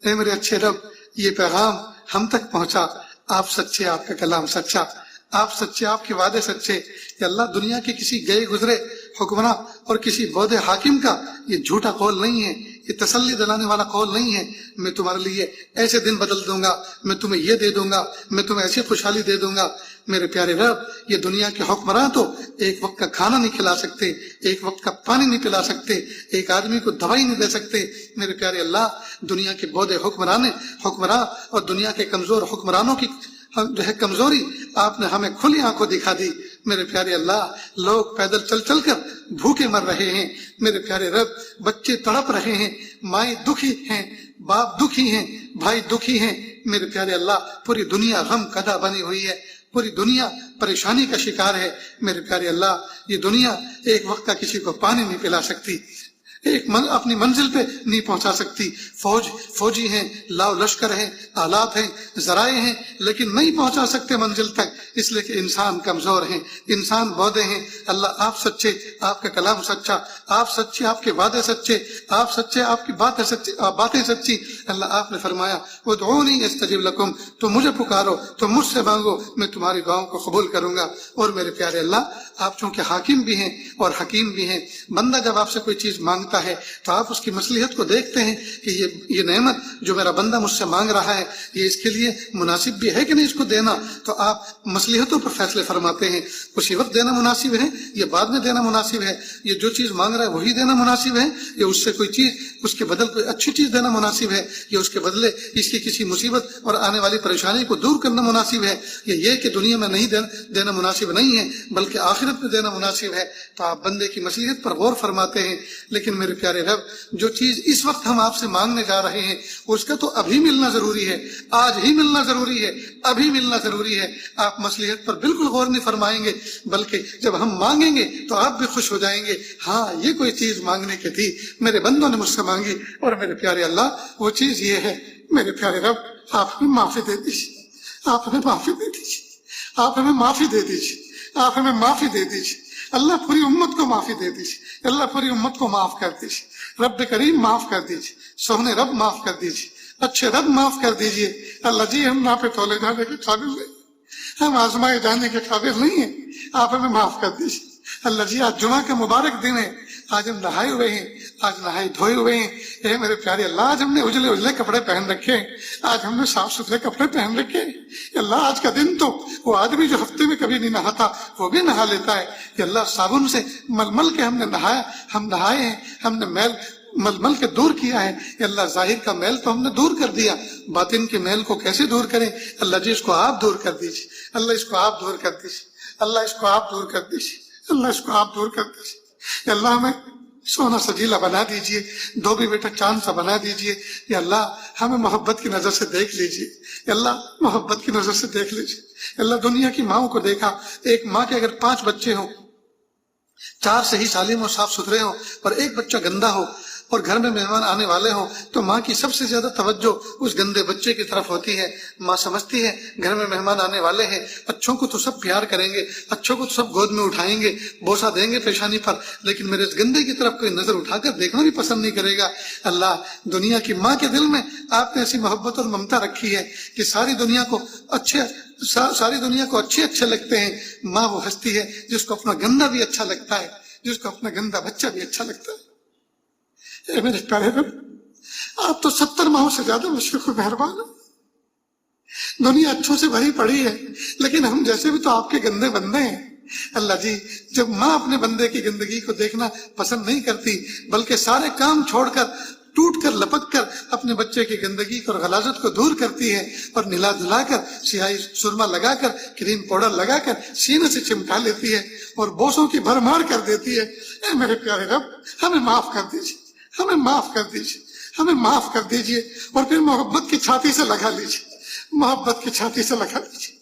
اے میرے اچھے رب، یہ پیغام ہم تک پہنچا۔ آپ سچے، آپ کا کلام سچا، آپ سچے، آپ کے وعدے سچے۔ کہ اللہ دنیا کے کسی گئے گزرے حکمراں اور کسی بودھ حاکم کا یہ جھوٹا قول نہیں ہے، یہ تسلی دلانے والا قول نہیں ہے۔ میں تمہارے لیے ایسے دن بدل دوں گا، میں تمہیں یہ دے دوں گا، میں تمہیں ایسی خوشحالی دے دوں گا، میرے پیارے رب یہ دنیا کے حکمراں تو ایک وقت کا کھانا نہیں کھلا سکتے، ایک وقت کا پانی نہیں پلا سکتے، ایک آدمی کو دوائی نہیں دے سکتے۔ میرے پیارے اللہ دنیا کے بودے حکمراں اور دنیا کے کمزور حکمرانوں کی جو ہے کمزوری آپ نے ہمیں کھلی آنکھوں دکھا دی۔ میرے پیارے اللہ لوگ پیدل چل چل کر بھوکے مر رہے ہیں، میرے پیارے رب بچے تڑپ رہے ہیں، مائیں دکھی ہیں، باپ دکھی ہیں، بھائی دکھی ہیں، میرے پیارے اللہ پوری دنیا غم کدہ بنی ہوئی ہے، پوری دنیا پریشانی کا شکار ہے۔ میرے پیارے اللہ یہ دنیا ایک وقت کا کسی کو پانی نہیں پلا سکتی، اپنی منزل پہ نہیں پہنچا سکتی۔ فوجی ہیں، لاؤ لشکر ہیں، آلات ہیں، ذرائع ہیں، لیکن نہیں پہنچا سکتے منزل تک، اس لیے کہ انسان کمزور ہیں، انسان بودے ہیں۔ اللہ آپ سچے، آپ کا کلام سچا، آپ سچے، آپ کے وعدے سچے، آپ سچے، آپ کی باتیں سچی۔ اللہ آپ نے فرمایا ادعونی استجب لکم، تم مجھے پکارو، تم مجھ سے مانگو، میں تمہاری دعاؤں کو قبول کروں گا۔ اور میرے پیارے اللہ آپ چونکہ حاکم بھی ہیں اور حکیم بھی ہیں، بندہ جب آپ سے کوئی چیز مانگتا ہے تو آپ اس کی مصلحت کو دیکھتے ہیں کہ یہ نعمت جو میرا بندہ مجھ سے مانگ رہا ہے یہ اس کے لیے مناسب بھی ہے کہ نہیں اس کو دینا، تو آپ مصلحتوں پر فیصلے فرماتے ہیں۔ اسی وقت دینا مناسب ہے یا بعد میں دینا مناسب ہے، یہ جو چیز مانگ رہا ہے وہی دینا مناسب ہے یا اس سے کوئی چیز اس کے بدل کوئی اچھی چیز دینا مناسب ہے، یا اس کے بدلے اس کی کسی مصیبت اور آنے والی پریشانی کو دور کرنا مناسب ہے، یا یہ کہ دنیا میں نہیں دینا مناسب نہیں ہے بلکہ آخرت میں دینا مناسب ہے۔ تو آپ بندے کی مصلحت پر غور فرماتے ہیں۔ لیکن میرے پیارے رب جو چیز اس وقت ہم آپ سے مانگنے جا رہے ہیں اس کا تو ابھی ملنا ضروری ہے، آج ہی ملنا ضروری ہے، ابھی ملنا ضروری ہے۔ آپ مصلحت پر بالکل غور نہیں فرمائیں گے، بلکہ جب ہم مانگیں گے تو آپ بھی خوش ہو جائیں گے، ہاں یہ کوئی چیز مانگنے کی تھی، میرے بندوں نے مجھ سے مانگی۔ اور میرے پیارے اللہ وہ چیز یہ ہے، میرے پیارے رب آپ ہمیں معافی دے دیجیے، آپ ہمیں معافی دے دیجیے، آپ ہمیں معافی دے دیجیے، آپ ہمیں معافی دے دیجیے۔ اللہ پوری امت کو معافی دے دیجیے، اللہ پوری امت کو معاف کر دیجیے، رب کریم معاف کر دیجیے، سونے رب معاف کر دیجیے، اچھے رب معاف کر دیجیے۔ اللہ جی ہم نہ پہ تولے جانے کے قابل نہیں، ہم آزمائے جانے کے قابل نہیں ہیں، آپ ہمیں معاف کر دیجیے۔ اللہ جی آج جمعہ کا مبارک دن ہے، آج ہم نہائے ہوئے ہیں، آج نہائے دھوئے ہوئے ہیں، اے میرے پیارے اللہ آج ہم نے اجلے کپڑے پہن رکھے ہیں، آج ہم نے صاف ستھرے کپڑے پہن رکھے ہیں۔ اللہ آج کا دن تو وہ آدمی جو ہفتے میں کبھی نہیں نہاتا وہ بھی نہا لیتا ہے کہ اللہ صابن سے مل کے ہم نے نہائے ہیں، ہم نے مل کے دور کیا ہے کہ اللہ ظاہر کا میل تو ہم نے دور کر دیا، باطن کے میل کو کیسے دور کریں؟ اللہ جی اس کو آپ دور کر دیجیے، اللہ اس کو آپ دور کر دیجیے، اللہ اس کو آپ دور کر دیجیے، اللہ اس کو آپ دور کر دیجیے۔ اللہ ہمیں سونا سجیلا بنا دیجئے، دھوبی بیٹا چاند سا بنا دیجئے، یا اللہ ہمیں محبت کی نظر سے دیکھ لیجئے، یا اللہ محبت کی نظر سے دیکھ لیجئے۔ اللہ دنیا کی ماؤں کو دیکھا، ایک ماں کے اگر 5 بچے ہوں، 4 صحیح سالم اور صاف ستھرے ہوں اور ایک بچہ گندا ہو اور گھر میں مہمان آنے والے ہوں تو ماں کی سب سے زیادہ توجہ اس گندے بچے کی طرف ہوتی ہے۔ ماں سمجھتی ہے گھر میں مہمان آنے والے ہیں، اچھوں کو تو سب پیار کریں گے، اچھوں کو تو سب گود میں اٹھائیں گے، بوسہ دیں گے پیشانی پر، لیکن میرے اس گندے کی طرف کوئی نظر اٹھا کر دیکھنا بھی پسند نہیں کرے گا۔ اللہ دنیا کی ماں کے دل میں آپ نے ایسی محبت اور ممتا رکھی ہے کہ ساری دنیا کو اچھے لگتے ہیں۔ ماں وہ ہستی ہے جس کو اپنا گندا بھی اچھا لگتا ہے، جس کو اپنا گندا بچہ بھی اچھا لگتا ہے۔ اے میرے پیارے رب آپ تو 70 ماہوں سے زیادہ مشفق و مہربان ہیں، دنیا اچھوں سے بھری پڑی ہے لیکن ہم جیسے بھی تو آپ کے گندے بندے ہیں۔ اللہ جی جب ماں اپنے بندے کی گندگی کو دیکھنا پسند نہیں کرتی بلکہ سارے کام چھوڑ کر ٹوٹ کر لپک کر اپنے بچے کی گندگی اور غلاظت کو دور کرتی ہے اور نلا دھلا کر سیاہی سرما لگا کر کریم پاؤڈر لگا کر سینے سے چمٹا لیتی ہے اور بوسوں کی بھرمار کر دیتی ہے۔ اے میرے پیارے رب ہمیں معاف کر دیجیے، ہمیں معاف کر دیجیے، ہمیں معاف کر دیجیے اور پھر محبت کی چھاتی سے لگا لیجیے، محبت کی چھاتی سے لگا لیجیے،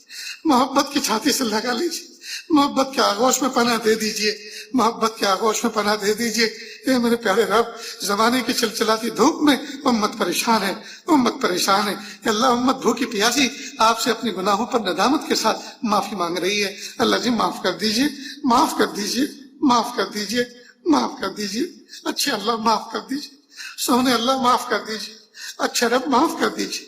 محبت کی چھاتی سے لگا لیجیے، محبت کے آغوش میں پناہ دے دیجیے، محبت کے آغوش میں پناہ دے دیجیے۔ اے میرے پیارے رب زمانے کی چلچلاتی دھوپ میں امت پریشان ہے، امت پریشان ہے کہ اللہ امت بھوکی پیاسی آپ سے اپنی گناہوں پر ندامت کے ساتھ معافی مانگ رہی ہے۔ اللہ جی معاف کر دیجیے، معاف کر دیجیے، معاف کر دیجیے، معاف کر دیجیے، اچھے اللہ معاف کر دیجیے، سونے اللہ معاف کر دیجیے، اچھے رب معاف کر دیجیے،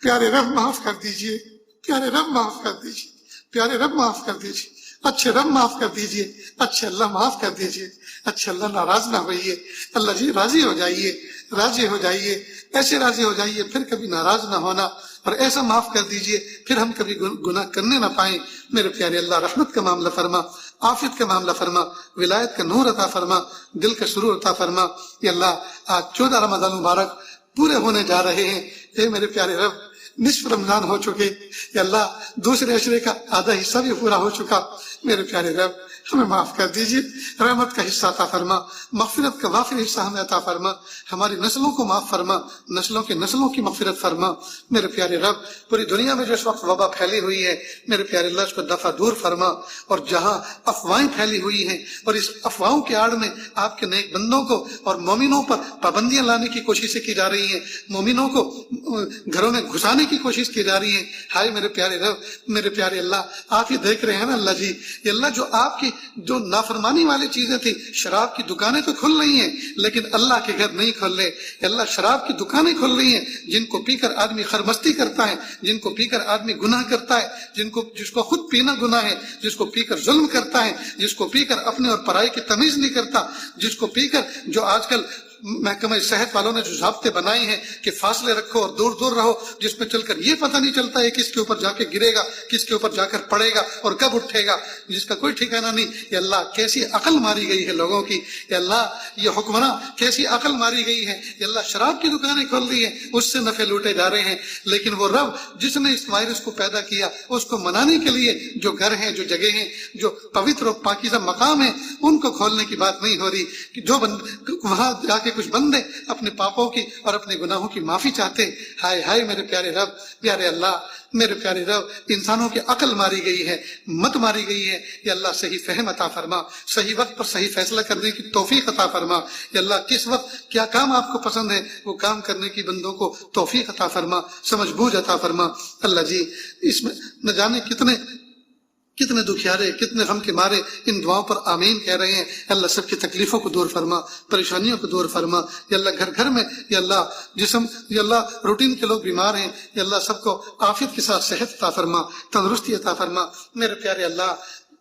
پیارے رب معاف کر دیجیے، پیارے رب معاف کر دیجیے، پیارے رب معاف کر دیجیے، اچھے رب معاف کر دیجیے، اچھے اللہ معاف کر دیجیے، اچھے اللہ ناراض نہ ہوئیے۔ اللہ جی راضی ہو جائیے، راضی ہو جائیے، ایسے راضی ہو جائیے پھر کبھی ناراض نہ ہونا، اور ایسا معاف کر دیجئے پھر ہم کبھی گناہ کرنے نہ پائیں۔ میرے پیارے اللہ رحمت کا معاملہ فرما، عافیت کا معاملہ فرما، ولایت کا نور عطا فرما، دل کا سرور عطا فرما۔ یا اللہ آج 14 رمضان مبارک پورے ہونے جا رہے ہیں، اے میرے پیارے رب نصف رمضان ہو چکے، یا اللہ دوسرے عشرے کا آدھا حصہ بھی پورا ہو چکا۔ میرے پیارے رب ہمیں معاف کر دیجیے، رحمت کا حصہ عطا فرما، مغفرت کا وافر حصہ ہمیں عطا فرما، ہماری نسلوں کو معاف فرما، نسلوں کی نسلوں کی مغفرت فرما۔ میرے پیارے رب پوری دنیا میں جو اس وقت وبا پھیلی ہوئی ہے، میرے پیارے اللہ اس کو دفع دور فرما، اور جہاں افواہیں پھیلی ہوئی ہیں اور اس افواہوں کے آڑ میں آپ کے نیک بندوں کو اور مومنوں پر پابندیاں لانے کی کوششیں کی جا رہی ہیں، مومنوں کو گھروں میں گھسانے کی کوشش کی جا رہی ہے، ہائے میرے پیارے رب، میرے پیارے اللہ آپ ہی دیکھ رہے ہیں نا اللہ جی، یہ اللہ جو آپ کی جو نافرمانی والی چیزیں تھی، شراب کی دکانیں تو کھل رہی ہیں لیکن اللہ کے گھر نہیں کھل رہے، اللہ شراب کی دکانیں کھل رہی ہیں، جن کو پی کر آدمی خرمستی کرتا ہے، جن کو پی کر آدمی گناہ کرتا ہے، جس کو خود پینا گناہ ہے، جس کو پی کر ظلم کرتا ہے، جس کو پی کر اپنے اور پرائی کی تمیز نہیں کرتا، جس کو پی کر جو آج کل محکمہ صحت والوں نے جو ضابطے بنائے ہیں کہ فاصلے رکھو اور دور دور رہو، جس میں چل کر یہ پتہ نہیں چلتا ہے کس کے اوپر جا کے گرے گا، کس کے اوپر جا کر پڑے گا اور کب اٹھے گا، جس کا کوئی ٹھکانہ نہیں۔ یا اللہ کیسی عقل ماری گئی ہے لوگوں کی، یا اللہ یہ حکمراں کیسی عقل ماری گئی ہے، یا اللہ شراب کی دکانیں کھول دی ہیں، اس سے نفع لوٹے جا رہے ہیں، لیکن وہ رب جس نے اس وائرس کو پیدا کیا اس کو منانے کے لیے جو گھر ہیں، جو جگہ ہیں، جو پوتر و پاکیزہ مقام ہیں، ان کو کھولنے کی بات نہیں ہو رہی کہ جو وہاں جا کے کچھ بندے اپنے پاپوں کی اور اپنے گناہوں کی معافی چاہتے۔ ہائے ہائے میرے پیارے رب، پیارے اللہ، میرے پیارے رب انسانوں کی عقل ماری گئی ہے، مت ماری گئی ہے، یا اللہ صحیح فہم عطا فرما، صحیح وقت پر صحیح فیصلہ کرنے کی توفیق عطا فرما۔ یا اللہ کس وقت کیا کام آپ کو پسند ہے وہ کام کرنے کی بندوں کو توفیق عطا فرما، سمجھ بوجھ عطا فرما۔ اللہ جی اس میں نہ جانے کتنے دکھیارے، کتنے غم کے مارے ان دعاؤں پر آمین کہہ رہے ہیں، اللہ سب کی تکلیفوں کو دور فرما، پریشانیوں کو دور فرما۔ یا اللہ گھر گھر میں یا اللہ جسم یا اللہ روٹین کے لوگ بیمار ہیں، یا اللہ سب کو عافیت کے ساتھ صحت عطا فرما، تندرستی عطا فرما۔ میرے پیارے اللہ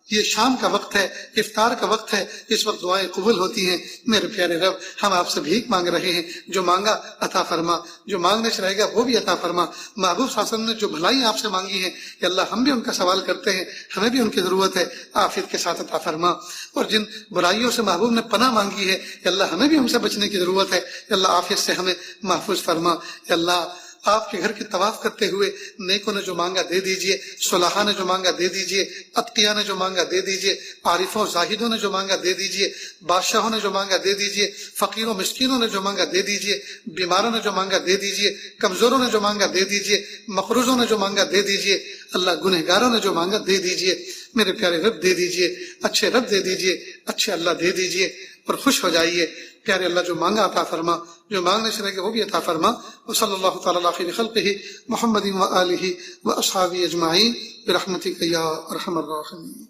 یہ شام کا وقت ہے، افطار کا وقت ہے، اس وقت دعائیں قبول ہوتی ہیں۔ میرے پیارے رب ہم آپ سے بھیک مانگ رہے ہیں، جو مانگا عطا فرما، جو مانگنے سے رہے گا وہ بھی عطا فرما۔ محبوب صلی اللہ علیہ وسلم نے جو بھلائی آپ سے مانگی ہیں یا اللہ ہم بھی ان کا سوال کرتے ہیں، ہمیں بھی ان کی ضرورت ہے، عافیت کے ساتھ عطا فرما۔ اور جن برائیوں سے محبوب نے پناہ مانگی ہے یا اللہ ہمیں بھی ان سے بچنے کی ضرورت ہے، یا اللہ عافیت سے ہمیں محفوظ فرما۔ یا اللہ آپ کے گھر کے طواف کرتے ہوئے نیکوں نے جو مانگا دے دیجئے، صلاحہ نے جو مانگا دے دیجئے، اتقیاء نے جو مانگا دے دیجئے، عارفوں زاہدوں نے جو مانگا دے دیجئے، بادشاہوں نے جو مانگا دے دیجئے، فقیروں مسکینوں نے جو مانگا دے دیجئے، بیماروں نے جو مانگا دے دیجئے، کمزوروں نے جو مانگا دے دیجئے، مقروضوں نے جو مانگا دے دیجئے، اللہ گنہگاروں نے جو مانگا دے دیجئے۔ میرے پیارے رب دے دیجئے، اچھے رب دے دیجئے، اچھے اللہ دے دیجئے اور خوش ہو جائیے۔ پیارے اللہ جو مانگا عطا فرما، جو مانگنے سے رہے گا وہ بھی عطا فرما۔ وصلی اللہ تعالی علی خیر خلقہ محمد و آلہ و اصحابہ اجمعین برحمتک یا ارحم الراحمین۔